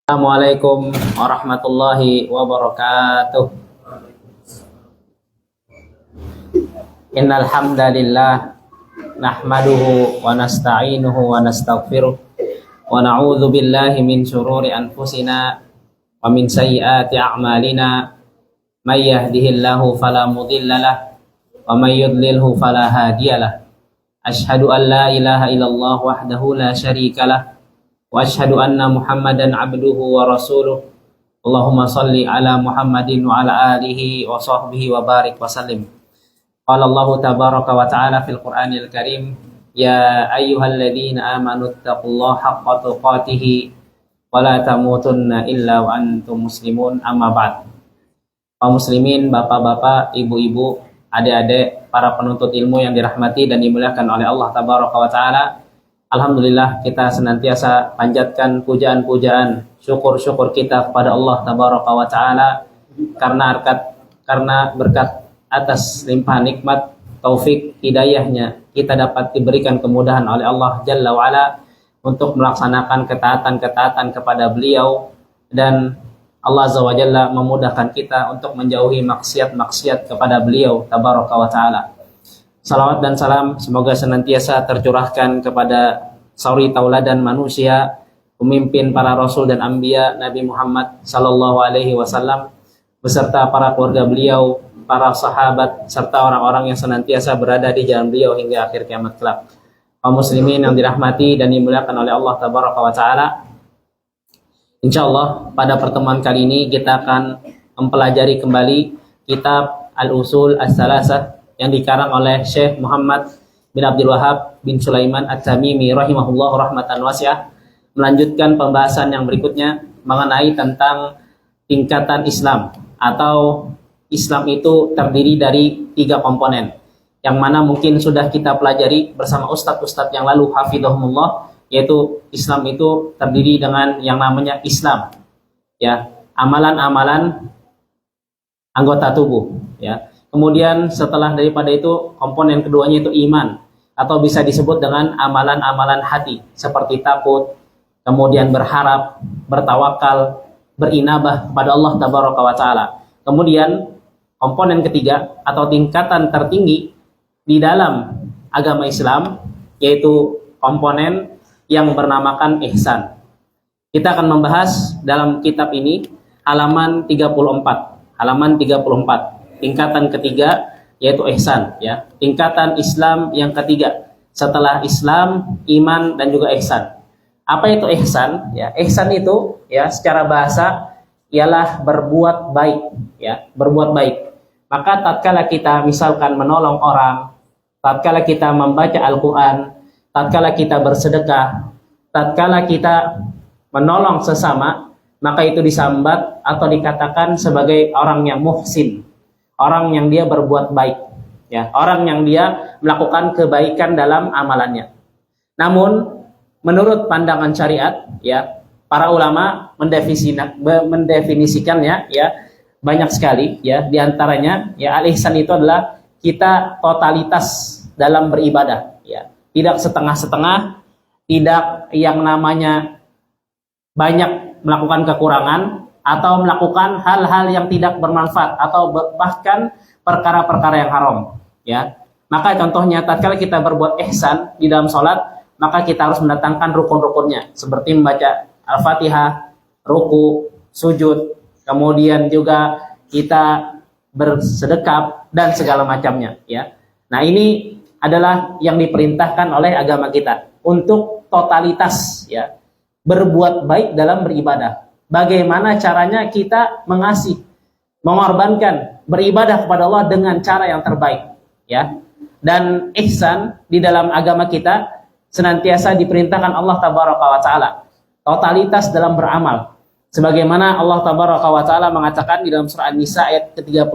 Assalamualaikum warahmatullahi wabarakatuh. Innal hamdalillah nahmaduhu wa nasta'inuhu wa nastaghfiruh wa na'udzu billahi min shururi anfusina wa min sayyiati a'malina. May yahdihillahu fala mudhillalah wa may yudlilhu fala hadiyalah. Asyhadu an la ilaha illallah wahdahu la syarikalah wa asyhadu anna Muhammadan abduhu wa rasuluh. Allahumma salli ala Muhammadin wa ala alihi wa sahbihi wa barik wa sallim. Qala Allah tabaraka wa ta'ala fil Qur'anil Karim, ya ayyuhalladzina amanu taqullaha haqqa tuqatih wa la tamutunna illa wa antum muslimun. Amma ba'd. Kaum muslimin, bapak-bapak, ibu-ibu, adik-adik, para penuntut ilmu yang dirahmati dan dimuliakan oleh Allah tabaraka wa ta'ala. Alhamdulillah, kita senantiasa panjatkan pujaan-pujaan, syukur-syukur kita kepada Allah tabaraka wa ta'ala karena berkat atas limpahan nikmat, taufik, hidayahnya kita dapat diberikan kemudahan oleh Allah Jalla wa'ala untuk melaksanakan ketaatan-ketaatan kepada beliau, dan Allah Azza wa Jalla memudahkan kita untuk menjauhi maksiat-maksiat kepada beliau tabaraka wa ta'ala. Salawat dan salam semoga senantiasa tercurahkan kepada sauri tauladan manusia, pemimpin para rasul dan anbiya, Nabi Muhammad sallallahu alaihi wasallam beserta para keluarga beliau, para sahabat serta orang-orang yang senantiasa berada di jalan beliau hingga akhir kiamat kelak. Kaum muslimin yang dirahmati dan dimuliakan oleh Allah tabaraka wa taala. Insyaallah pada pertemuan kali ini kita akan mempelajari kembali kitab Al-Usul As-Salasah yang dikarang oleh Syekh Muhammad bin Abdul Wahhab bin Sulaiman At-Tamimi rahimahullah rahmatan wasi'ah, melanjutkan pembahasan yang berikutnya mengenai tentang tingkatan Islam, atau Islam itu terdiri dari 3 komponen, yang mana mungkin sudah kita pelajari bersama ustadz-ustadz yang lalu hafidhahumullah, yaitu Islam itu terdiri dengan yang namanya Islam, ya, amalan-amalan anggota tubuh, ya. Kemudian setelah daripada itu komponen keduanya itu iman, atau bisa disebut dengan amalan-amalan hati seperti takut, kemudian berharap, bertawakal, berinabah kepada Allah tabaraka wa taala. Kemudian komponen ketiga atau tingkatan tertinggi di dalam agama Islam yaitu komponen yang bernamakan ihsan. Kita akan membahas dalam kitab ini halaman 34. Halaman 34. Tingkatan ketiga yaitu ihsan, ya. Tingkatan Islam yang ketiga setelah Islam, iman dan juga ihsan. Apa itu ihsan? Ya, ihsan itu ya secara bahasa ialah berbuat baik, ya, berbuat baik. Maka tatkala kita misalkan menolong orang, tatkala kita membaca Al-Qur'an, tatkala kita bersedekah, tatkala kita menolong sesama, maka itu disambat atau dikatakan sebagai orang yang muhsin. Orang yang dia berbuat baik, ya, orang yang dia melakukan kebaikan dalam amalannya. Namun menurut pandangan syariat, ya, para ulama mendefinisikannya, ya, banyak sekali, ya. Di antaranya, ya, al-ihsan itu adalah kita totalitas dalam beribadah, ya. Tidak setengah-setengah, tidak yang namanya banyak melakukan kekurangan atau melakukan hal-hal yang tidak bermanfaat atau bahkan perkara-perkara yang haram, ya. Maka contohnya tatkala kita berbuat ihsan di dalam sholat, maka kita harus mendatangkan rukun-rukunnya seperti membaca Al-Fatihah, ruku, sujud, kemudian juga kita bersedekap dan segala macamnya, ya. Nah, ini adalah yang diperintahkan oleh agama kita untuk totalitas, ya, berbuat baik dalam beribadah. Bagaimana caranya kita mengasihi, mengorbankan, beribadah kepada Allah dengan cara yang terbaik, ya. Dan ihsan di dalam agama kita senantiasa diperintahkan Allah tabaraka wa taala totalitas dalam beramal. Sebagaimana Allah tabaraka wa taala mengatakan di dalam surah An-Nisa ayat ke-36,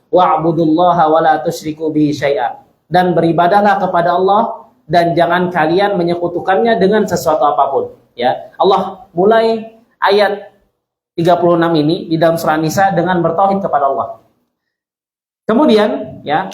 wa'budullaha wa la tusyriku bihi syai'a. Dan beribadahlah kepada Allah dan jangan kalian menyekutukannya dengan sesuatu apapun, ya. Allah mulai ayat 36 ini di dalam surah Nisa dengan bertauhid kepada Allah. Kemudian, ya,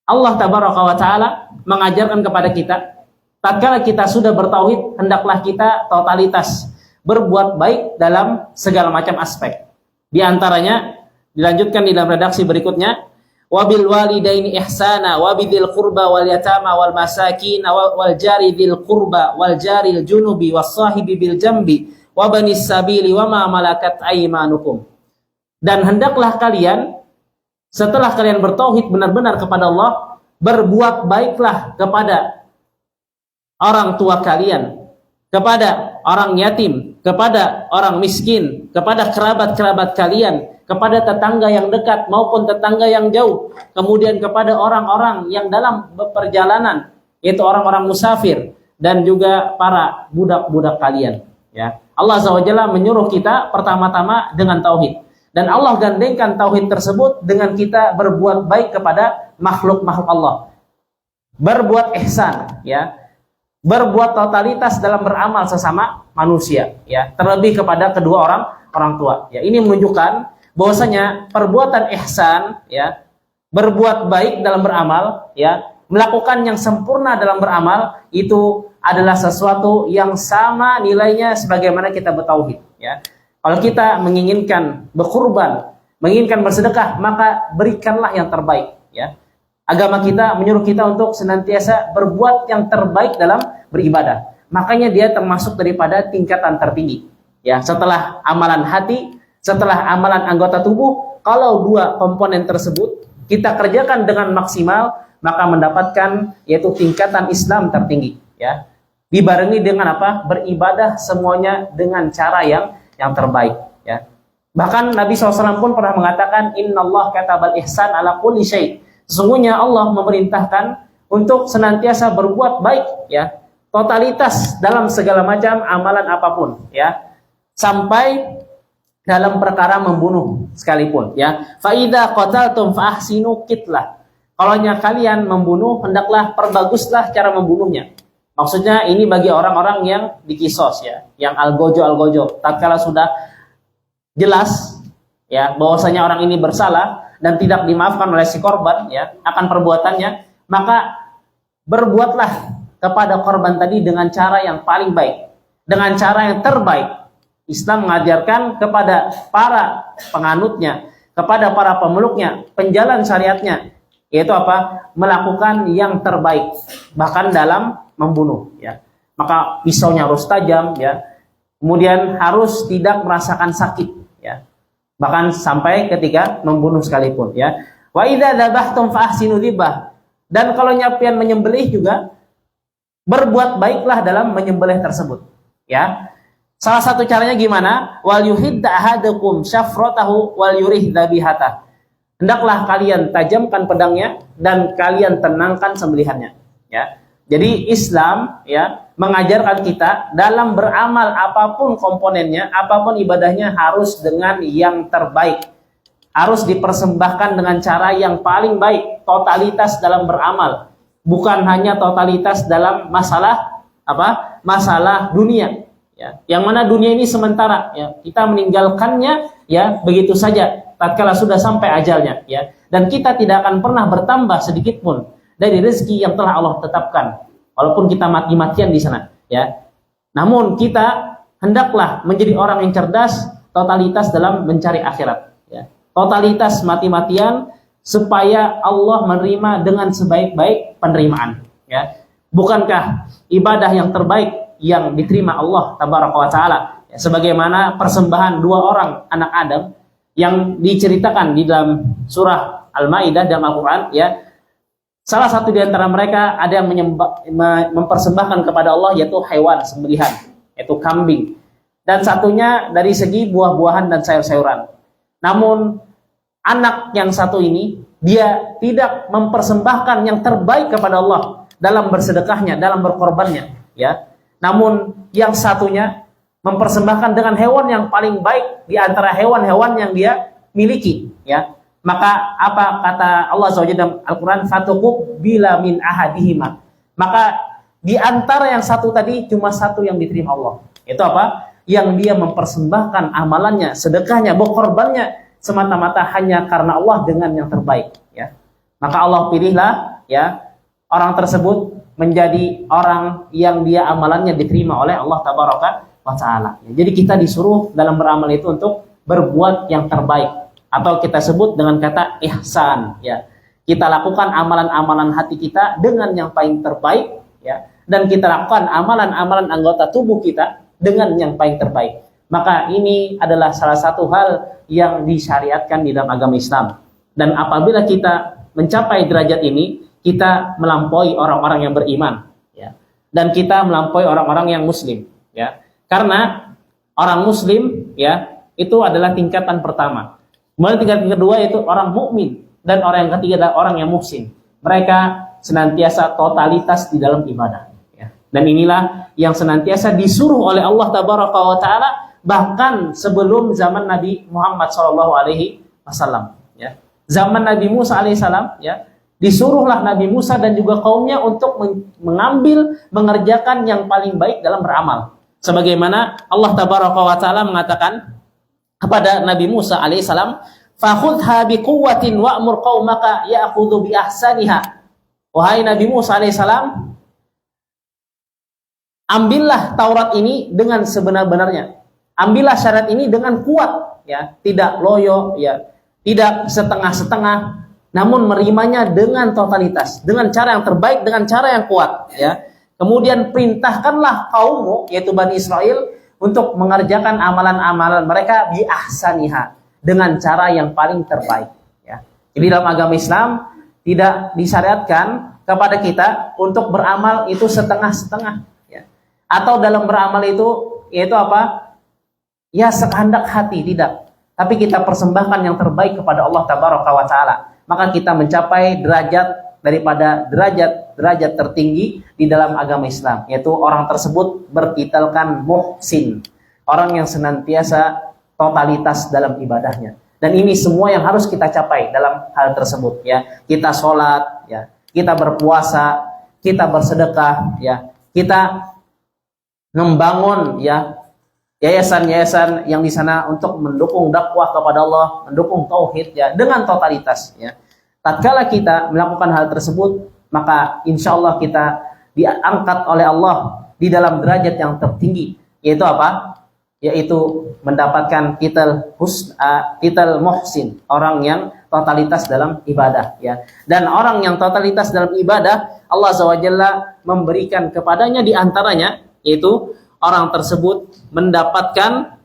Allah tabaraka wa taala mengajarkan kepada kita tatkala kita sudah bertauhid, hendaklah kita totalitas berbuat baik dalam segala macam aspek. Di antaranya dilanjutkan di dalam redaksi berikutnya, wabil walidaini ihsana wabidil qurba wal yatama wal masakin wal jari dzil qurba wal jaril junubi was sahibi bil jambi wa banis sabili wa ma malakat aymanukum. Dan hendaklah kalian setelah kalian bertauhid benar-benar kepada Allah, berbuat baiklah kepada orang tua kalian, kepada orang yatim, kepada orang miskin, kepada kerabat-kerabat kalian, kepada tetangga yang dekat maupun tetangga yang jauh, kemudian kepada orang-orang yang dalam perjalanan, yaitu orang-orang musafir, dan juga para budak-budak kalian. Ya, Allah Azza wa Jalla menyuruh kita pertama-tama dengan tauhid, dan Allah gandengkan tauhid tersebut dengan kita berbuat baik kepada makhluk-makhluk Allah, berbuat ihsan, ya, berbuat totalitas dalam beramal sesama manusia, ya, terlebih kepada kedua orang tua. Ya, ini menunjukkan bahwasanya perbuatan ihsan, ya, berbuat baik dalam beramal, ya, melakukan yang sempurna dalam beramal, itu adalah sesuatu yang sama nilainya sebagaimana kita bertauhid, ya. Kalau kita menginginkan berkurban, menginginkan bersedekah, maka berikanlah yang terbaik, ya. Agama kita menyuruh kita untuk senantiasa berbuat yang terbaik dalam beribadah. Makanya dia termasuk daripada tingkatan tertinggi. Ya, setelah amalan hati, setelah amalan anggota tubuh, kalau dua komponen tersebut kita kerjakan dengan maksimal, maka mendapatkan yaitu tingkatan Islam tertinggi. Ya, dibarengi dengan apa? Beribadah semuanya dengan cara yang terbaik. Ya, bahkan Nabi SAW pun pernah mengatakan, Innallah katabal ihsan ala kulli syai'. Sesungguhnya Allah memerintahkan untuk senantiasa berbuat baik, ya, totalitas dalam segala macam amalan apapun, ya, sampai dalam perkara membunuh sekalipun, ya. Fa idza qataltum fa ahsinu qitlah. Kalau kalian membunuh, hendaklah perbaguslah cara membunuhnya. Maksudnya ini bagi orang-orang yang dikisos, ya, yang algojo. Tatkala sudah jelas, ya, bahwasanya orang ini bersalah dan tidak dimaafkan oleh si korban, ya, akan perbuatannya, maka berbuatlah kepada korban tadi dengan cara yang paling baik, dengan cara yang terbaik. Islam mengajarkan kepada para penganutnya, kepada para pemeluknya, penjalan syariatnya, yaitu apa? Melakukan yang terbaik, bahkan dalam membunuh, ya. Maka pisaunya harus tajam, ya. Kemudian harus tidak merasakan sakit, ya. Bahkan sampai ketika membunuh sekalipun, ya. Wa idza dzabhtum fa ahsinu dzibah. Dan kalau nyapian menyembelih juga berbuat baiklah dalam menyembelih tersebut, ya. Salah satu caranya gimana? Wal yuhidda ahadukum syafratahu wal yurih dzabihata. Hendaklah kalian tajamkan pedangnya dan kalian tenangkan sembelihannya, ya. Jadi Islam, ya, mengajarkan kita dalam beramal apapun komponennya, apapun ibadahnya harus dengan yang terbaik. Harus dipersembahkan dengan cara yang paling baik, totalitas dalam beramal. Bukan hanya totalitas dalam masalah apa? Masalah dunia, ya. Yang mana dunia ini sementara, ya. Kita meninggalkannya, ya, begitu saja tatkala sudah sampai ajalnya, ya. Dan kita tidak akan pernah bertambah sedikit pun dari rezeki yang telah Allah tetapkan, walaupun kita mati-matian di sana, ya. Namun kita hendaklah menjadi orang yang cerdas, totalitas dalam mencari akhirat, ya. Totalitas mati-matian supaya Allah menerima dengan sebaik-baik penerimaan, ya. Bukankah ibadah yang terbaik yang diterima Allah Tabaraka wa Ta'ala, ya, sebagaimana persembahan dua orang anak Adam yang diceritakan di dalam surah Al-Maidah dalam Al-Quran, ya. Salah satu di antara mereka ada yang mempersembahkan kepada Allah yaitu hewan sembelihan, yaitu kambing. Dan satunya dari segi buah-buahan dan sayur-sayuran. Namun anak yang satu ini, dia tidak mempersembahkan yang terbaik kepada Allah dalam bersedekahnya, dalam berkorbannya, ya. Namun yang satunya mempersembahkan dengan hewan yang paling baik di antara hewan-hewan yang dia miliki, ya. Maka apa kata Allah SWT dalam Al-Quran? Fatuqub bila min ahadihima. Maka di antara yang satu tadi cuma satu yang diterima Allah. Itu apa? Yang dia mempersembahkan amalannya, sedekahnya, berkorbannya semata-mata hanya karena Allah dengan yang terbaik, ya. Maka Allah pilihlah, ya, orang tersebut menjadi orang yang dia amalannya diterima oleh Allah Tabaraka wa taala. Jadi kita disuruh dalam beramal itu untuk berbuat yang terbaik, atau kita sebut dengan kata ihsan, ya. Kita lakukan amalan-amalan hati kita dengan yang paling terbaik, ya, dan kita lakukan amalan-amalan anggota tubuh kita dengan yang paling terbaik. Maka ini adalah salah satu hal yang disyariatkan di dalam agama Islam. Dan apabila kita mencapai derajat ini, kita melampaui orang-orang yang beriman, ya. Dan kita melampaui orang-orang yang muslim, ya. Karena orang muslim, ya, itu adalah tingkatan pertama. Kemudian tingkatan kedua itu orang mukmin, dan orang yang ketiga adalah orang yang muhsin. Mereka senantiasa totalitas di dalam ibadah, ya. Dan inilah yang senantiasa disuruh oleh Allah Tabaraka wa Ta'ala bahkan sebelum zaman Nabi Muhammad SAW, ya. Zaman Nabi Musa alaihissalam, ya, disuruhlah Nabi Musa dan juga kaumnya untuk mengerjakan yang paling baik dalam beramal. Sebagaimana Allah Tabaraka wa Ta'ala mengatakan kepada Nabi Musa alaihissalam, "Fakhudha biquwwatin wa'mur qaumaka ya'khudhu bi ahsaniha." Wahai Nabi Musa alaihissalam, ambillah Taurat ini dengan sebenar-benarnya. Ambillah syariat ini dengan kuat, ya, tidak loyo, ya, tidak setengah-setengah, namun menerimanya dengan totalitas, dengan cara yang terbaik, dengan cara yang kuat, ya. Kemudian perintahkanlah kaummu, yaitu Bani Israel, untuk mengerjakan amalan-amalan mereka bi ahsaniha, dengan cara yang paling terbaik, ya. Jadi dalam agama Islam tidak disyariatkan kepada kita untuk beramal itu setengah-setengah, ya. Atau dalam beramal itu yaitu apa? Ya sekehendak hati, tidak. Tapi kita persembahkan yang terbaik kepada Allah Tabaraka wa Ta'ala. Maka kita mencapai derajat daripada derajat tertinggi di dalam agama Islam, yaitu orang tersebut bertitelkan muhsin, orang yang senantiasa totalitas dalam ibadahnya. Dan ini semua yang harus kita capai dalam hal tersebut, ya. Kita sholat, ya, kita berpuasa, kita bersedekah, ya, kita membangun, ya, yayasan-yayasan yang di sana untuk mendukung dakwah kepada Allah, mendukung tauhid, ya, dengan totalitas, ya. Tatkala kita melakukan hal tersebut, maka insya Allah kita diangkat oleh Allah di dalam derajat yang tertinggi, yaitu apa? Yaitu mendapatkan titel muhsin, orang yang totalitas dalam ibadah, ya. Dan orang yang totalitas dalam ibadah, Allah Azza wa Jalla memberikan kepadanya di antaranya, yaitu orang tersebut mendapatkan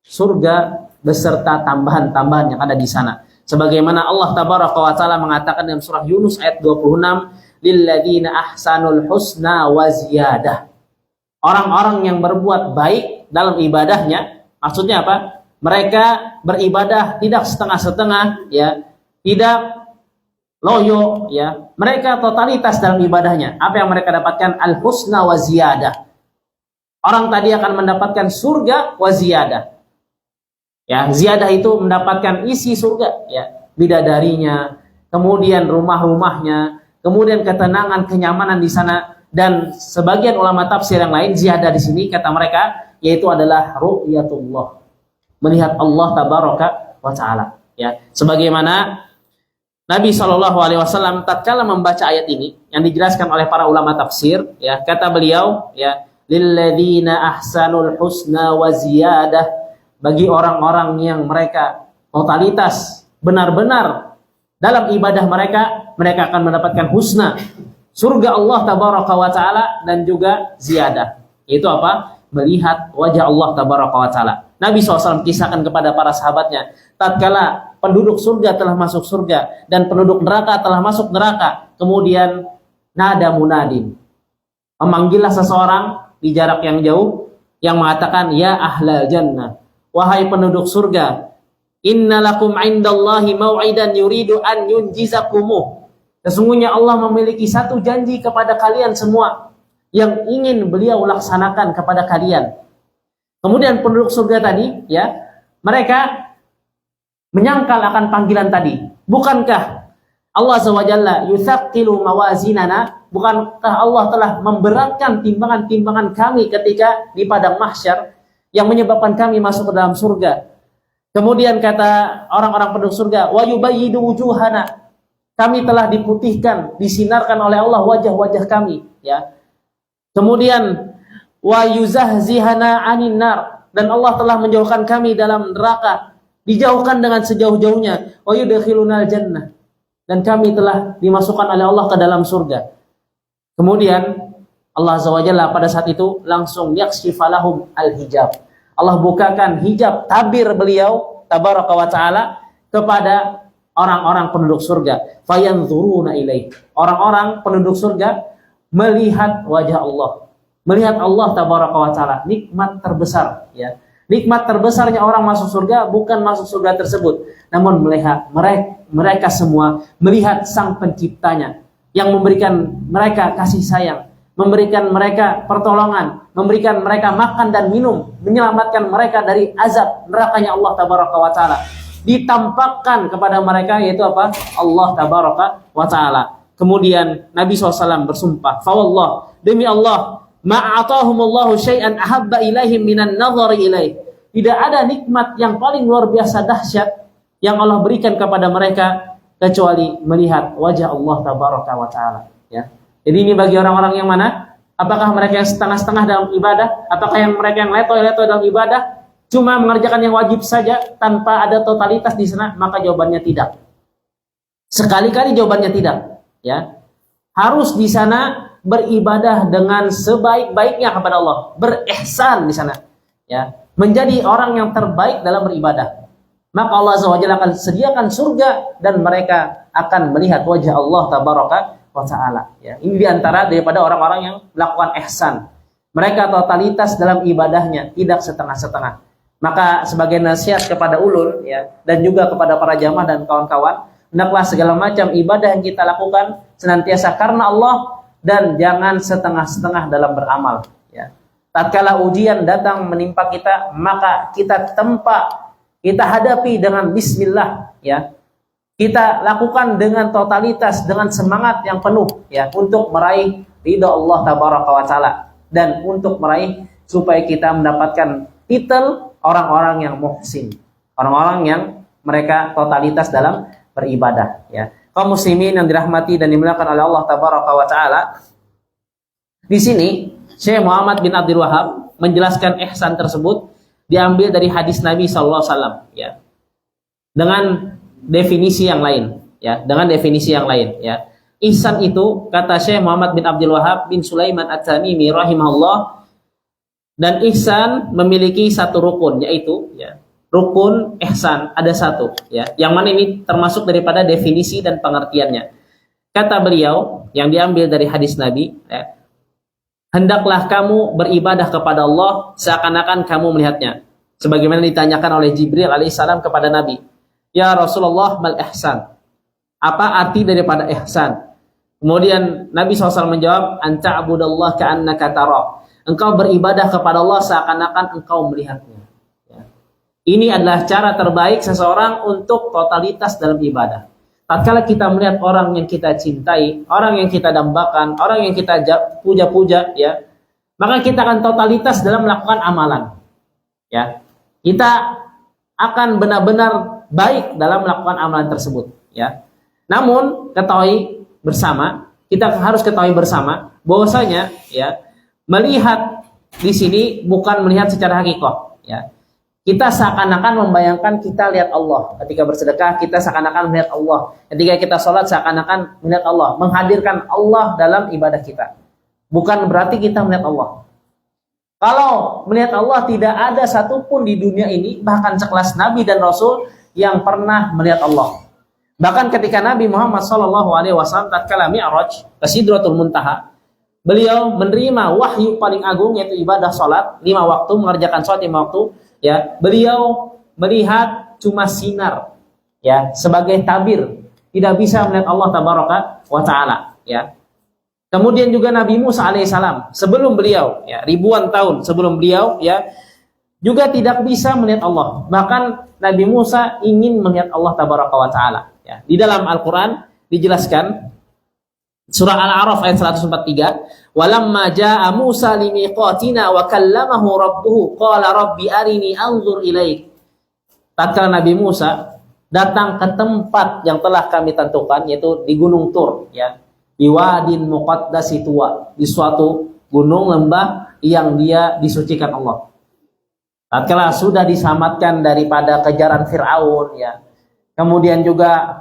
surga beserta tambahan-tambahan yang ada di sana. Sebagaimana Allah Tabaraka wa Ta'ala mengatakan dalam surah Yunus ayat 26, lilladzina ahsanul husna wa ziyadah. Orang-orang yang berbuat baik dalam ibadahnya, maksudnya apa? Mereka beribadah tidak setengah-setengah, ya, tidak loyo, ya. Mereka totalitas dalam ibadahnya. Apa yang mereka dapatkan? Al-husna wa ziyadah. Orang tadi akan mendapatkan surga wa ziyadah. Ya, ziyadah itu mendapatkan isi surga, ya, bidadarinya, kemudian rumah-rumahnya, kemudian ketenangan, kenyamanan di sana, dan sebagian ulama tafsir yang lain ziyadah di sini kata mereka yaitu adalah ru'yatullah, melihat Allah Tabaraka wa Ta'ala, ya. Sebagaimana Nabi SAW tatkala membaca ayat ini yang dijelaskan oleh para ulama tafsir, ya, kata beliau, ya, lilladzina ahsanul husna wa ziyadah, bagi orang-orang yang mereka totalitas benar-benar dalam ibadah mereka, mereka akan mendapatkan husna, surga Allah Tabaraka wa Ta'ala, dan juga ziyadah. Itu apa? Melihat wajah Allah Tabaraka wa Ta'ala. Nabi SAW kisahkan kepada para sahabatnya, tatkala penduduk surga telah masuk surga dan penduduk neraka telah masuk neraka, kemudian nada munadin, memanggillah seseorang di jarak yang jauh yang mengatakan, ya ahlal jannah, wahai penduduk surga, innalakum indallahi mau'idan yuridu an yunjizakumuh. Sesungguhnya Allah memiliki satu janji kepada kalian semua yang ingin beliau laksanakan kepada kalian. Kemudian penduduk surga tadi, ya, mereka menyangkal akan panggilan tadi. Bukankah Allah Azza wa Jalla yuthaqilu mawazinana? Bukankah Allah telah memberatkan timbangan-timbangan kami ketika di padang mahsyar, yang menyebabkan kami masuk ke dalam surga? Kemudian kata orang-orang penduduk surga, wa yubayyidu wujuhana, kami telah diputihkan, disinarkan oleh Allah wajah-wajah kami, ya. Kemudian wa yuzahzihana 'anil nar, dan Allah telah menjauhkan kami dalam neraka, dijauhkan dengan sejauh-jauhnya, wa yudkhilunal jannah, dan kami telah dimasukkan oleh Allah ke dalam surga. Kemudian Allah Azza wa Jalla pada saat itu langsung yakshifalahum al-hijab. Allah bukakan hijab tabir beliau tabaraka wa ta'ala kepada orang-orang penduduk surga. Fayanzuruna ilaih. Orang-orang penduduk surga melihat wajah Allah. Melihat Allah tabaraka wa ta'ala. Nikmat terbesar, ya. Nikmat terbesarnya orang masuk surga bukan masuk surga tersebut, namun melihat mereka semua melihat Sang Penciptanya yang memberikan mereka kasih sayang, memberikan mereka pertolongan, memberikan mereka makan dan minum, menyelamatkan mereka dari azab nerakanya Allah tabaraka wa ta'ala. Ditampakkan kepada mereka yaitu apa? Allah tabaraka wa ta'ala. Kemudian Nabi SAW bersumpah, fawallah, demi Allah, ma'atahumullahu syai'an ahabba ilaihim minan nazari ilaih. Tidak ada nikmat yang paling luar biasa dahsyat yang Allah berikan kepada mereka kecuali melihat wajah Allah tabaraka wa ta'ala, ya. Jadi ini bagi orang-orang yang mana? Apakah mereka yang setengah-setengah dalam ibadah? Apakah yang mereka yang letoy-letoy dalam ibadah? Cuma mengerjakan yang wajib saja tanpa ada totalitas di sana? Maka jawabannya tidak. Sekali-kali jawabannya tidak, ya. Harus di sana beribadah dengan sebaik-baiknya kepada Allah, berihsan di sana, ya. Menjadi orang yang terbaik dalam beribadah. Maka Allah Azza wa Jalla akan sediakan surga dan mereka akan melihat wajah Allah tabaraka wa ta'ala, ya. Ini diantara daripada orang-orang yang melakukan ihsan. Mereka totalitas dalam ibadahnya, tidak setengah-setengah. Maka sebagai nasihat kepada ulul, ya, dan juga kepada para jamaah dan kawan-kawan, hendaklah segala macam ibadah yang kita lakukan senantiasa karena Allah dan jangan setengah-setengah dalam beramal, ya. Tatkala ujian datang menimpa kita, maka kita tempa, kita hadapi dengan bismillah, ya. Kita lakukan dengan totalitas, dengan semangat yang penuh, ya, untuk meraih ridha Allah tabaraka wa ta'ala dan untuk meraih supaya kita mendapatkan titel orang-orang yang muhsin, orang-orang yang mereka totalitas dalam beribadah, ya. Kaum muslimin yang dirahmati dan dimuliakan oleh Allah tabaraka wa ta'ala, di sini Syekh Muhammad bin Abdul Wahab menjelaskan ihsan tersebut diambil dari hadis Nabi SAW, ya, dengan definisi yang lain, ya, dengan definisi yang lain, ya. Ihsan itu kata Syekh Muhammad bin Abdul Wahab bin Sulaiman At-Tamimi rahimahullah, dan ihsan memiliki satu rukun, yaitu, ya, rukun ihsan ada satu, ya, yang mana ini termasuk daripada definisi dan pengertiannya. Kata beliau yang diambil dari hadis Nabi, ya, hendaklah kamu beribadah kepada Allah seakan-akan kamu melihatnya, sebagaimana ditanyakan oleh Jibril alaihissalam kepada Nabi, ya Rasulullah, mal ihsan, apa arti daripada ihsan? Kemudian Nabi SAW menjawab, anta'budallah ka'annaka tarah, engkau beribadah kepada Allah seakan-akan engkau melihatnya, ya. Ini adalah cara terbaik seseorang untuk totalitas dalam ibadah. Tatkala kita melihat orang yang kita cintai, orang yang kita dambakan, orang yang kita puja-puja, ya, maka kita akan totalitas dalam melakukan amalan, ya. Kita akan benar-benar baik dalam melakukan amalan tersebut, ya. Namun ketahui bersama, kita harus ketahui bersama bahwasanya, ya, melihat di sini bukan melihat secara hakikah, ya. Kita seakan-akan membayangkan kita lihat Allah. Ketika bersedekah kita seakan-akan melihat Allah. Ketika kita sholat seakan-akan melihat Allah, menghadirkan Allah dalam ibadah kita. Bukan berarti kita melihat Allah. Kalau melihat Allah, tidak ada satupun di dunia ini, bahkan sekelas Nabi dan Rasul, yang pernah melihat Allah. Bahkan ketika Nabi Muhammad SAW tatkala Mi'raj ke Sidratul Muntaha, beliau menerima wahyu paling agung, yaitu ibadah sholat 5 waktu, mengerjakan sholat 5 waktu, ya. Beliau melihat cuma sinar, ya, sebagai tabir, tidak bisa melihat Allah tabaraka wa ta'ala, ya. Kemudian juga Nabi Musa alaihissalam sebelum beliau, ya, ribuan tahun sebelum beliau, ya, juga tidak bisa melihat Allah. Bahkan Nabi Musa ingin melihat Allah tabaraka wa ta'ala, ya. Di dalam Al-Quran dijelaskan surah Al-A'raf ayat 143, walamma jaa Musa limiqatina wa kallamahu rabbuhu qala rabbi arini anzur ilaik. Tatkala Nabi Musa datang ke tempat yang telah kami tentukan, yaitu di Gunung Tur, ya, di Wadin Muqaddasi Tuwa, di suatu gunung lembah yang dia disucikan Allah. Tatkala sudah diselamatkan daripada kejaran Fir'aun, ya, kemudian juga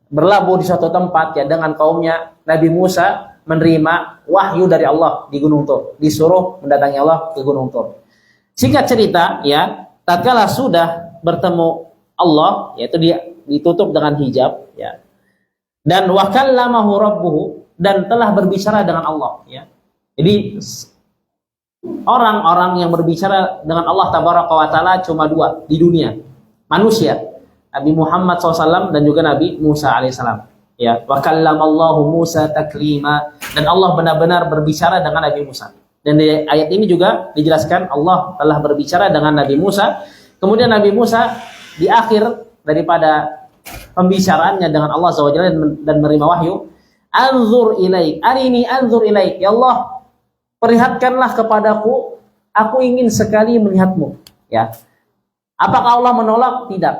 berlabuh di suatu tempat, ya, dengan kaumnya, Nabi Musa menerima wahyu dari Allah di Gunung Tur, disuruh mendatangi Allah ke Gunung Tur. Singkat cerita, ya, tatkala sudah bertemu Allah, yaitu dia ditutup dengan hijab, ya, dan wa kallamahu rabbuhu, dan telah berbicara dengan Allah, ya. Jadi orang-orang yang berbicara dengan Allah Tabaraka wa Ta'ala cuma dua di dunia, manusia, Nabi Muhammad SAW dan juga Nabi Musa alaihissalam. Ya, wa kallamallahu Musa taklima, dan Allah benar-benar berbicara dengan Nabi Musa. Dan di ayat ini juga dijelaskan Allah telah berbicara dengan Nabi Musa. Kemudian Nabi Musa di akhir daripada pembicaraannya dengan Allah SWT dan menerima wahyu, anzur ilaik, arini anzur ilaik, ya Allah, perlihatkanlah kepadaku, aku ingin sekali melihatmu, ya. Apakah Allah menolak? Tidak,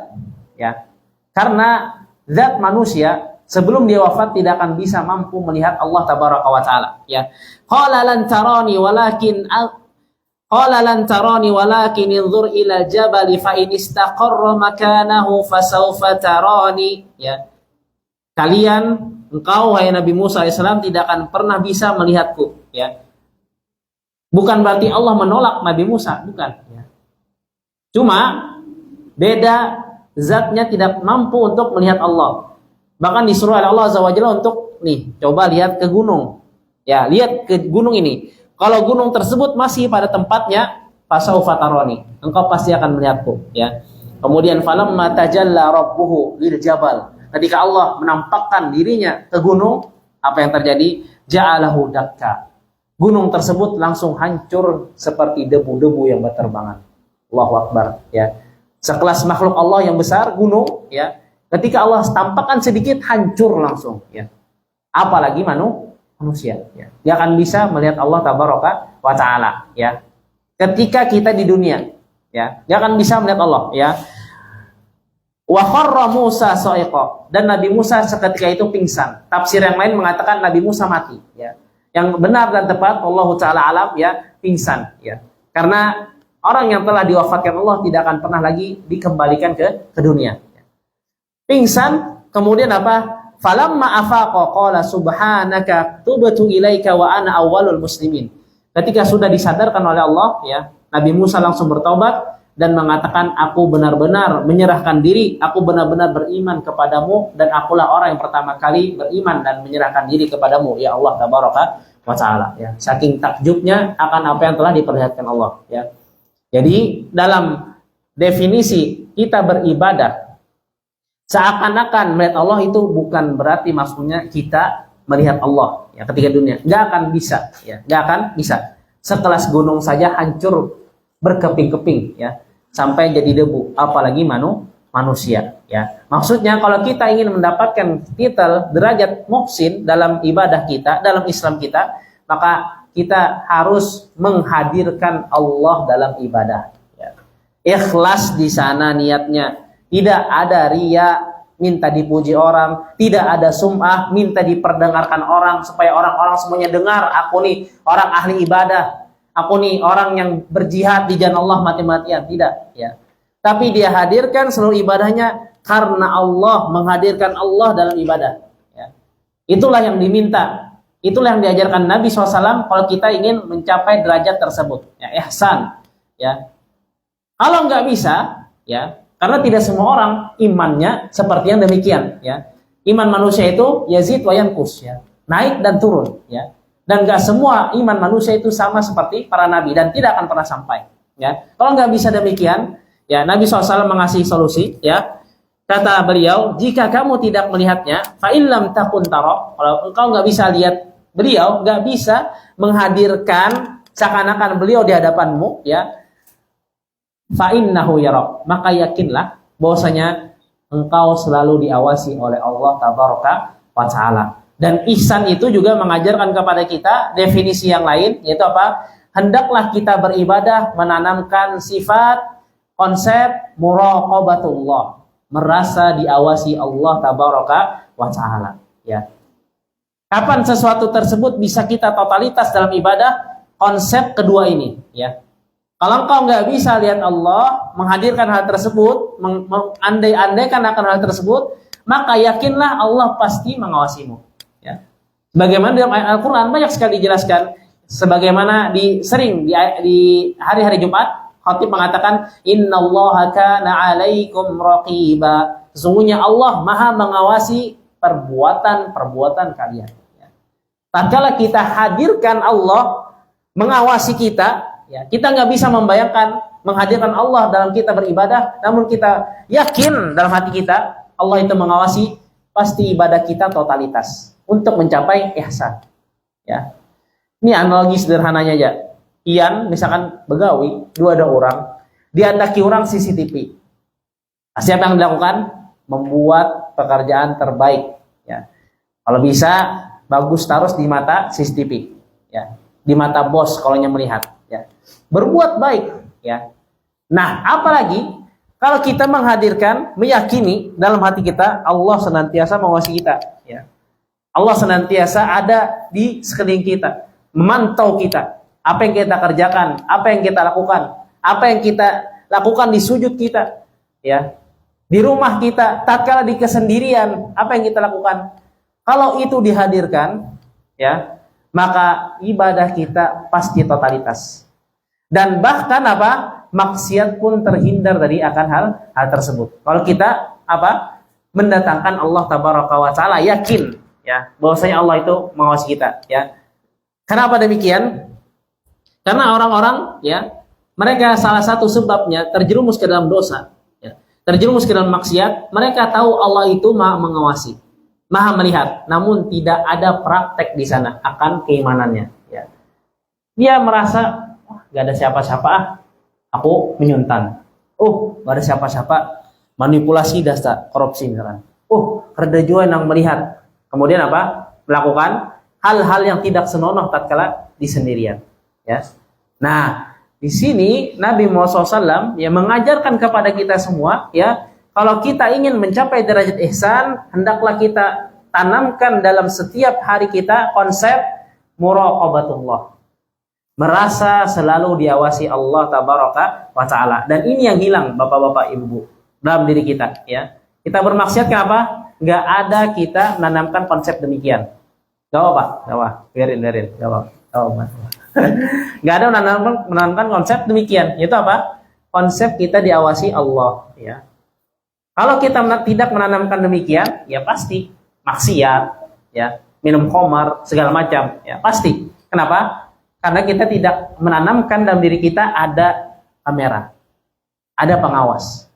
ya. Karena zat manusia sebelum dia wafat tidak akan bisa mampu melihat Allah Tabaraka wa Ta'ala, ya. Qala lan tarani walakin inzur ila jabali fa in istaqarra makanahu fasawfa tarani, ya. Engkau wahai Nabi Musa alaihissalam tidak akan pernah bisa melihatku, ya. Bukan berarti Allah menolak Nabi Musa, bukan, ya. Cuma beda, zatnya tidak mampu untuk melihat Allah. Bahkan disuruh oleh Allah Azza wa Jalla untuk coba lihat ke gunung. Ya, lihat ke gunung ini. Kalau gunung tersebut masih pada tempatnya, fasaufa tarani, engkau pasti akan melihatku, ya. Kemudian falamma tajalla rabbuhu lil jabal. Ketika Allah menampakkan dirinya ke gunung, apa yang terjadi? Ja'alahu dakka. Gunung tersebut langsung hancur seperti debu-debu yang berterbangan. Allahu Akbar, ya. Sekelas makhluk Allah yang besar, gunung, ya. Ketika Allah tampakkan sedikit, hancur langsung, ya. Apalagi manusia, ya. Dia akan bisa melihat Allah Tabaraka wa Ta'ala, ya. Ketika kita di dunia, ya, dia akan bisa melihat Allah, ya. Wa kharra Musa sa'iqa, dan Nabi Musa seketika itu pingsan. Tafsir yang lain mengatakan Nabi Musa mati, ya. Yang benar dan tepat Allah Ta'ala alam, ya, pingsan, ya. Karena orang yang telah diwafatkan Allah tidak akan pernah lagi dikembalikan ke dunia. Pingsan, kemudian apa? Falamma afaqa qala subhanaka tubtu ilaika wa ana awwalul muslimin. Ketika sudah disadarkan oleh Allah, ya, Nabi Musa langsung bertobat dan mengatakan, aku benar-benar menyerahkan diri, aku benar-benar beriman kepadamu, dan akulah orang yang pertama kali beriman dan menyerahkan diri kepadamu, ya Allah Tabaraka wa Ta'ala, ya. Saking takjubnya akan apa yang telah diperlihatkan Allah, ya. Jadi dalam definisi kita beribadah, seakan-akan melihat Allah itu bukan berarti maksudnya kita melihat Allah, ya, ketika dunia. Nggak akan bisa, ya, nggak akan bisa. Sekelas gunung saja hancur berkeping-keping, ya, sampai jadi debu, apalagi manusia, ya. Maksudnya kalau kita ingin mendapatkan titel derajat muhsin dalam ibadah kita, dalam Islam kita, maka kita harus menghadirkan Allah dalam ibadah, ya. Ikhlas di sana niatnya, tidak ada riya, minta dipuji orang, tidak ada sum'ah, minta diperdengarkan orang supaya orang-orang semuanya dengar, aku nih orang ahli ibadah, aku nih orang yang berjihad di jalan Allah mati-matian, tidak, ya. Tapi dia hadirkan seluruh ibadahnya karena Allah, menghadirkan Allah dalam ibadah, ya. Itulah yang diminta, itulah yang diajarkan Nabi SAW kalau kita ingin mencapai derajat tersebut, ya, ihsan, ya. Kalau nggak bisa, ya, karena tidak semua orang imannya seperti yang demikian, ya. Iman manusia itu yazid wa yanqus, ya, naik dan turun, ya. Dan gak semua iman manusia itu sama seperti para nabi dan tidak akan pernah sampai, ya. Kalau nggak bisa demikian, ya, Nabi SAW mengasih solusi, ya. Kata beliau, jika kamu tidak melihatnya, fa illam takun tara, kalau engkau nggak bisa lihat beliau, nggak bisa menghadirkan seakan-akan beliau di hadapanmu, ya, fa innahu yara, maka yakinlah bahwasanya engkau selalu diawasi oleh Allah Tabaraka wa Ta'ala. Dan ihsan itu juga mengajarkan kepada kita definisi yang lain, yaitu apa? Hendaklah kita beribadah menanamkan sifat, konsep muraqabatullah, merasa diawasi Allah Tabaraka wa Ta'ala, ya. Kapan sesuatu tersebut bisa kita totalitas dalam ibadah? konsep kedua ini, ya. Kalau engkau nggak bisa lihat Allah, menghadirkan hal tersebut, mengandai-andaikan akan hal tersebut, maka yakinlah Allah pasti mengawasimu. Ya. Bagaimana dalam ayat Al-Quran banyak sekali dijelaskan. Sebagaimana sering di hari-hari Jumat, khatib mengatakan, Innallaha kana 'alaikum raqiba. Sesungguhnya Allah Maha mengawasi perbuatan-perbuatan kalian. Ya. Tatkala kita hadirkan Allah mengawasi kita, ya, kita nggak bisa membayangkan menghadirkan Allah dalam kita beribadah, namun kita yakin dalam hati kita Allah itu mengawasi, pasti ibadah kita totalitas untuk mencapai ihsan. Ya. Ini analogi sederhananya aja. Ian misalkan begawi, ada orang, diandaki orang CCTV. Nah, siapa yang dilakukan? Membuat pekerjaan terbaik. Ya. Kalau bisa bagus taruh di mata CCTV. Ya. Di mata bos kalau yang melihat, ya. Berbuat baik, ya. Nah, apalagi kalau kita menghadirkan, meyakini dalam hati kita Allah senantiasa mengawasi kita, ya. Allah senantiasa ada di sekeliling kita, memantau kita, apa yang kita kerjakan, apa yang kita lakukan, apa yang kita lakukan di sujud kita, ya. Di rumah kita, tatkala di kesendirian, apa yang kita lakukan? Kalau itu dihadirkan, ya, maka ibadah kita pasti totalitas. Dan bahkan apa? Maksiat pun terhindar dari akan hal tersebut. Kalau kita apa? Mendatangkan Allah tabaraka wa taala, yakin, ya, bahwasanya Allah itu mengawasi kita, ya. Kenapa demikian? Karena orang-orang, ya, mereka salah satu sebabnya terjerumus ke dalam dosa, ya. Terjerumus ke dalam maksiat, mereka tahu Allah itu Maha mengawasi, Maha melihat, namun tidak ada praktek di sana akan keimanannya, ya. Dia merasa, gak ada siapa-siapa, aku menyuntan. Gak ada siapa-siapa, manipulasi dasar korupsi misalkan. Kerja juga yang melihat. Kemudian apa? Melakukan hal-hal yang tidak senonoh tatkala di sendirian. Ya. Nah, di sini Nabi Muhammad SAW ya mengajarkan kepada kita semua, ya, kalau kita ingin mencapai derajat ihsan, hendaklah kita tanamkan dalam setiap hari kita konsep muraqabatullah. Merasa selalu diawasi Allah tabaraka wa taala. Dan ini yang hilang Bapak-bapak Ibu dalam diri kita, ya. Kita bermaksiat kenapa? Gak ada kita menanamkan konsep demikian. Gak apa-apa, biarin, gak apa-apa. Gak ada menanamkan konsep demikian. Itu apa? Konsep kita diawasi Allah, ya. Kalau kita tidak menanamkan demikian, ya pasti maksiat, ya, minum khamar, segala macam, ya pasti. Kenapa? Karena kita tidak menanamkan dalam diri kita ada kamera, ada pengawas.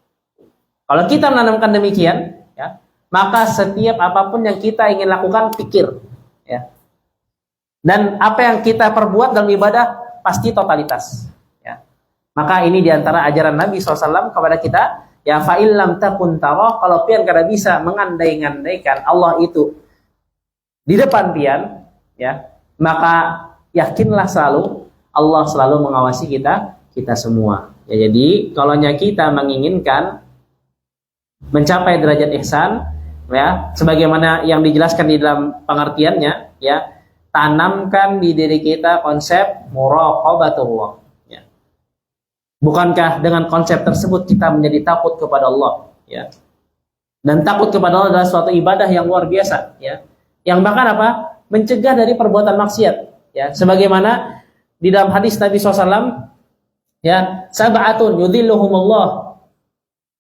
Kalau kita menanamkan demikian, ya, maka setiap apapun yang kita ingin lakukan, pikir, ya. Dan apa yang kita perbuat dalam ibadah pasti totalitas, ya. Maka ini diantara ajaran Nabi SAW kepada kita, ya, fa'illam takun tara, kalau pian kada bisa mengandai-ngandaikan Allah itu di depan pian, ya, maka yakinlah selalu Allah selalu mengawasi kita semua. Ya, jadi kalau kita menginginkan mencapai derajat ihsan, ya, sebagaimana yang dijelaskan di dalam pengertiannya, ya, tanamkan di diri kita konsep muraqabatullah, ya. Bukankah dengan konsep tersebut kita menjadi takut kepada Allah, ya? Dan takut kepada Allah adalah suatu ibadah yang luar biasa, ya. Yang bahkan apa? Mencegah dari perbuatan maksiat. Ya, sebagaimana di dalam hadis Nabi SAW, ya, sab'atun yudhilluhumullah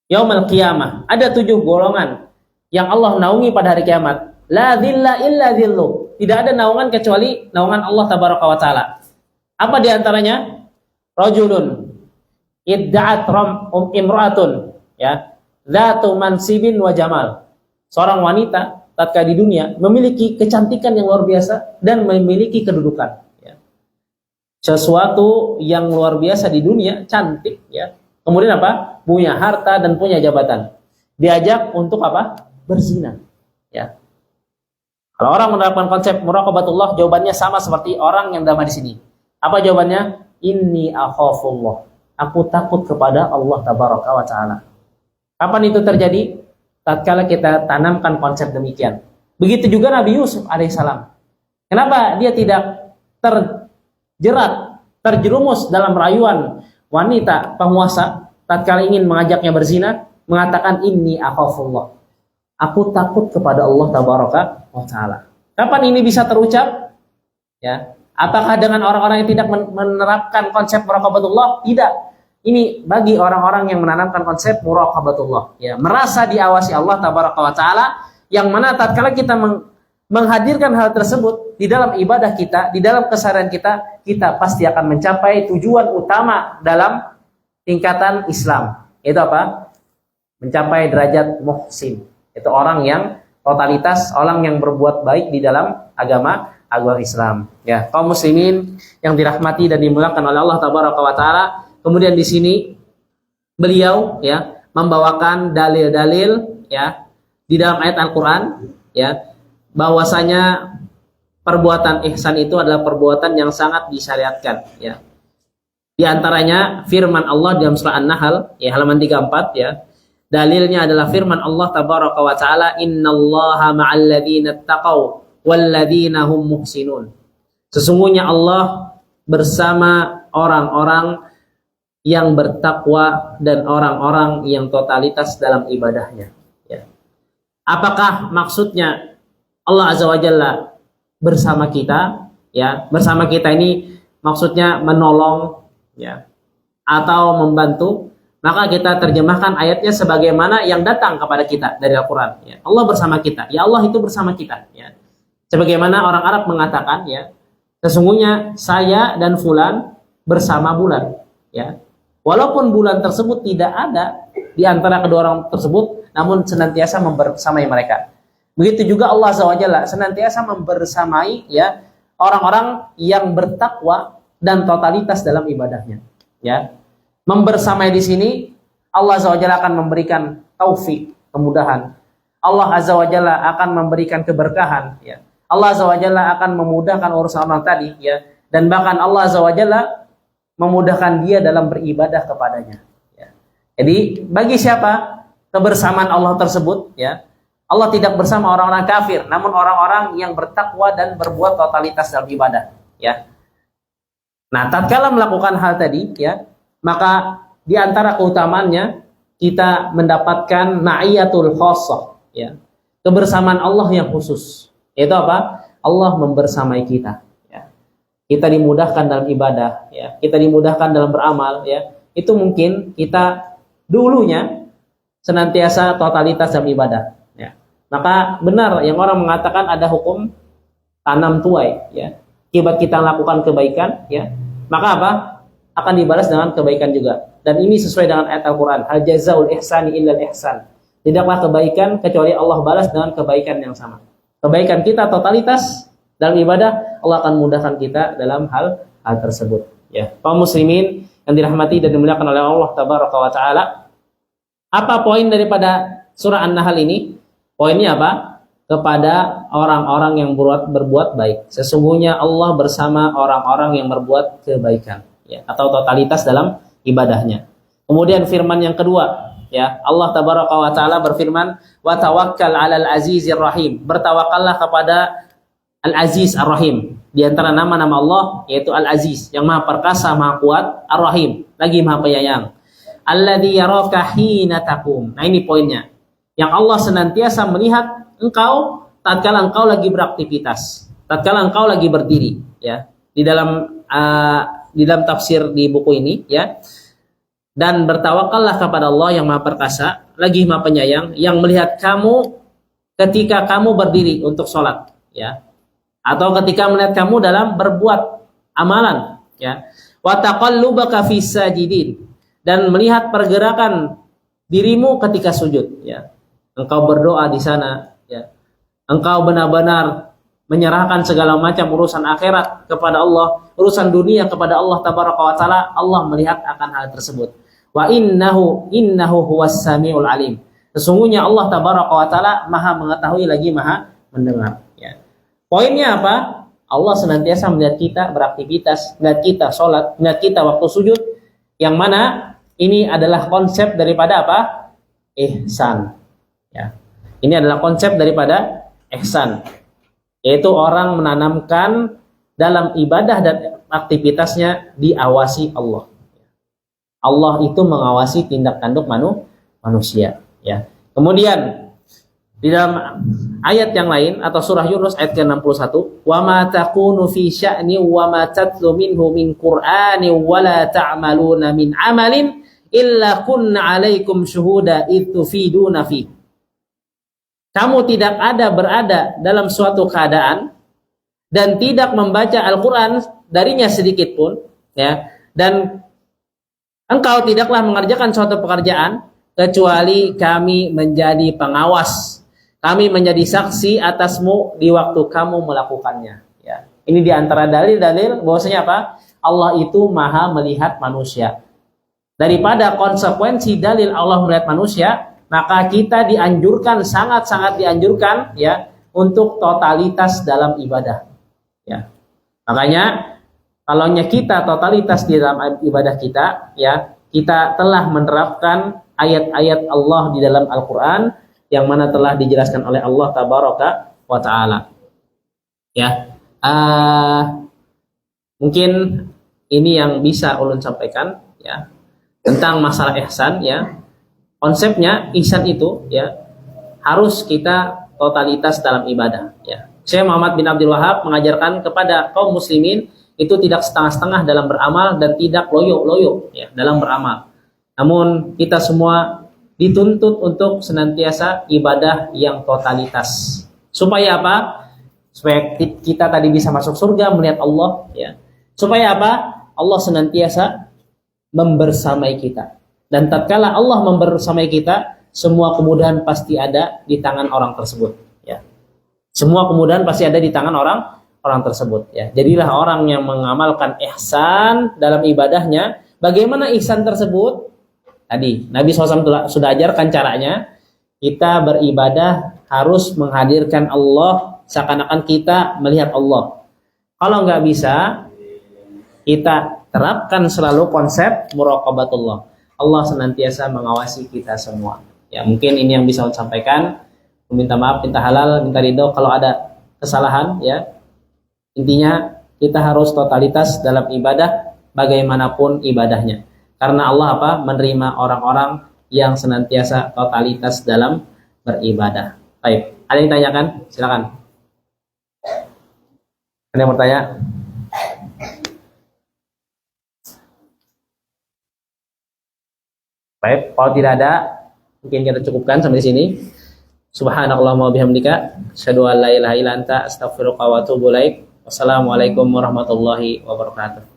yaumal qiyamah. Ada 7 golongan yang Allah naungi pada hari kiamat. La dhilla illa dhillu. Tidak ada naungan kecuali naungan Allah tabaraka wa taala. Apa di antaranya? Rajulun idda'at imra'atun, ya, dzatu mansibin wa jamal. Seorang wanita tatkala di dunia memiliki kecantikan yang luar biasa dan memiliki kedudukan, ya. Sesuatu yang luar biasa di dunia, cantik, ya. Kemudian apa? Punya harta dan punya jabatan. Diajak untuk apa? Berzina, ya. Kalau orang menerapkan konsep muraqabatullah, jawabannya sama seperti orang yang damai di sini. Apa jawabannya? Inni akhafullah. Aku takut kepada Allah tabaraka wa taala. Kapan itu terjadi? Tatkala kita tanamkan konsep demikian. Begitu juga Nabi Yusuf alaihissalam. Kenapa dia tidak terjerat terjerumus dalam rayuan wanita penguasa tatkala ingin mengajaknya berzina, mengatakan inni akhafullah. Aku takut kepada Allah tabaraka wa taala. Kapan ini bisa terucap? Ya. Apakah dengan orang-orang yang tidak menerapkan konsep muraqabatullah? Tidak. Ini bagi orang-orang yang menanamkan konsep muraqabatullah, ya, merasa diawasi Allah tabaraka wa taala, yang mana tatkala kita menghadirkan hal tersebut di dalam ibadah kita, di dalam keseharian kita, kita pasti akan mencapai tujuan utama dalam tingkatan Islam. Itu apa? Mencapai derajat muhsin. Itu orang yang totalitas, orang yang berbuat baik di dalam agama Islam. Ya, kaum muslimin yang dirahmati dan dimuliakan oleh Allah tabaraka wa taala. Kemudian di sini beliau ya membawakan dalil-dalil ya di dalam ayat Al-Qur'an ya bahwasanya perbuatan ihsan itu adalah perbuatan yang sangat disyariatkan ya. Di antaranya firman Allah dalam surah An-Nahl ya halaman 34 ya. Dalilnya adalah firman Allah tabaraka wa taala, innallaha ma'al ladzina taqaw walladzina hum muhsinun. Sesungguhnya Allah bersama orang-orang yang bertakwa dan orang-orang yang totalitas dalam ibadahnya ya. Apakah maksudnya Allah azza wa jalla bersama kita ya? Bersama kita ini maksudnya menolong ya atau membantu? Maka kita terjemahkan ayatnya sebagaimana yang datang kepada kita dari Al-Quran ya. Allah bersama kita, ya Allah itu bersama kita ya. Sebagaimana orang Arab mengatakan ya, sesungguhnya saya dan fulan bersama bulan ya. Walaupun bulan tersebut tidak ada di antara kedua orang tersebut, namun senantiasa membersamai mereka. Begitu juga Allah SWT senantiasa membersamai ya orang-orang yang bertakwa dan totalitas dalam ibadahnya ya. Membersamai di sini Allah Azza wa Jalla akan memberikan taufik, kemudahan. Allah Azza wa Jalla akan memberikan keberkahan ya. Allah Azza wa Jalla akan memudahkan urusan orang tadi ya, dan bahkan Allah Azza wa Jalla memudahkan dia dalam beribadah kepadanya ya. Jadi bagi siapa kebersamaan Allah tersebut ya, Allah tidak bersama orang-orang kafir, namun orang-orang yang bertakwa dan berbuat totalitas dalam ibadah ya. Nah, tatkala melakukan hal tadi ya, maka di antara keutamaannya kita mendapatkan ma'iyatul khassah ya. Kebersamaan Allah yang khusus. Itu apa? Allah membersamai kita ya. Kita dimudahkan dalam ibadah ya. Kita dimudahkan dalam beramal ya. Itu mungkin kita dulunya senantiasa totalitas dalam ibadah ya. Maka benar yang orang mengatakan ada hukum tanam tuai ya. Akibat kita melakukan kebaikan ya, maka apa? Akan dibalas dengan kebaikan juga. Dan ini sesuai dengan ayat Al-Quran. Hal jazaul ihsani illal ihsan. Tidaklah kebaikan kecuali Allah balas dengan kebaikan yang sama. Kebaikan kita totalitas dalam ibadah, Allah akan mudahkan kita dalam hal tersebut. Ya, kaum muslimin yang dirahmati dan dimuliakan oleh Allah tabaraka wa taala. Apa poin daripada surah An-Nahl ini? Poinnya apa? Kepada orang-orang yang berbuat baik. Sesungguhnya Allah bersama orang-orang yang berbuat kebaikan. Ya, atau totalitas dalam ibadahnya. Kemudian firman yang kedua, ya, Allah tabaraka wa taala berfirman, "Wa tawakkal 'alal azizir rahim." Bertawakallah kepada Al-Aziz Ar-Rahim. Di antara nama-nama Allah yaitu Al-Aziz, yang Maha Perkasa, Maha Kuat, Ar-Rahim, lagi Maha Penyayang. Alladzi yaraka hina taqum. Nah, ini poinnya. Yang Allah senantiasa melihat engkau tatkala engkau lagi beraktivitas, tatkala engkau lagi berdiri, ya. Di dalam tafsir di buku ini ya, dan bertawakallah kepada Allah yang Maha Perkasa lagi Maha Penyayang, yang melihat kamu ketika kamu berdiri untuk sholat ya, atau ketika melihat kamu dalam berbuat amalan ya, wa taqallubaka fis sajidin, dan melihat pergerakan dirimu ketika sujud ya. Engkau berdoa di sana ya, engkau benar-benar menyerahkan segala macam urusan akhirat kepada Allah, urusan dunia kepada Allah tabaraka wa taala. Allah melihat akan hal tersebut. Wa innahu huwas samiul alim. Sesungguhnya Allah tabaraka wa taala Maha mengetahui lagi Maha mendengar ya. Poinnya apa? Allah senantiasa melihat kita beraktivitas, melihat kita sholat, melihat kita waktu sujud, yang mana ini adalah konsep daripada apa? Ihsan ya. Ini adalah konsep daripada ihsan, yaitu orang menanamkan dalam ibadah dan aktivitasnya diawasi Allah. Allah itu mengawasi tindak tanduk manusia, ya. Kemudian di dalam ayat yang lain atau surah Yunus ayat ke-61, wa ma takunu fi sya'ni wa ma tatlu minhu min qur'ani wa la ta'maluna min amalin illa kunna 'alaikum syuhuda id tufiduna fi. Kamu tidak ada berada dalam suatu keadaan dan tidak membaca Al-Qur'an darinya sedikit pun, ya. Dan engkau tidaklah mengerjakan suatu pekerjaan kecuali kami menjadi pengawas. Kami menjadi saksi atasmu di waktu kamu melakukannya. Ya. Ini diantara dalil-dalil bahwasanya apa? Allah itu maha melihat manusia. Daripada konsekuensi dalil Allah melihat manusia, maka kita dianjurkan, sangat-sangat dianjurkan, ya, untuk totalitas dalam ibadah. Ya. Makanya, kalau kita totalitas di dalam ibadah kita, ya, kita telah menerapkan ayat-ayat Allah di dalam Al-Quran yang mana telah dijelaskan oleh Allah Tabaraka wa Ta'ala. Ya, mungkin ini yang bisa ulun sampaikan, ya, tentang masalah ihsan, ya. Konsepnya ihsan itu, ya, harus kita totalitas dalam ibadah, ya. Syekh Muhammad bin Abdul Wahab mengajarkan kepada kaum muslimin itu tidak setengah-setengah dalam beramal dan tidak loyo-loyo, ya, dalam beramal. Namun kita semua dituntut untuk senantiasa ibadah yang totalitas. Supaya apa? Supaya kita tadi bisa masuk surga melihat Allah, ya. Supaya apa? Allah senantiasa membersamai kita. Dan tatkala Allah membersamai kita, semua kemudahan pasti ada di tangan orang tersebut, ya. Semua kemudahan pasti ada di tangan orang tersebut, ya. Jadilah orang yang mengamalkan ihsan dalam ibadahnya. Bagaimana ihsan tersebut? Tadi Nabi SAW sudah ajarkan caranya. Kita beribadah harus menghadirkan Allah seakan-akan kita melihat Allah. Kalau nggak bisa, kita terapkan selalu konsep muraqabatullah. Allah senantiasa mengawasi kita semua. Ya, mungkin ini yang bisa saya sampaikan. Minta maaf, minta halal, minta ridho kalau ada kesalahan, ya. Intinya kita harus totalitas dalam ibadah bagaimanapun ibadahnya. Karena Allah apa? Menerima orang-orang yang senantiasa totalitas dalam beribadah. Baik, ada yang tanyakan? Silakan. Ada yang bertanya? Baik, kalau tidak ada, mungkin kita cukupkan sampai di sini. Subhanakallahumma wa bihamdika, asyhadu an la ilaha illa anta, astaghfiruka wa atubu ilaik. Wassalamualaikum warahmatullahi wabarakatuh.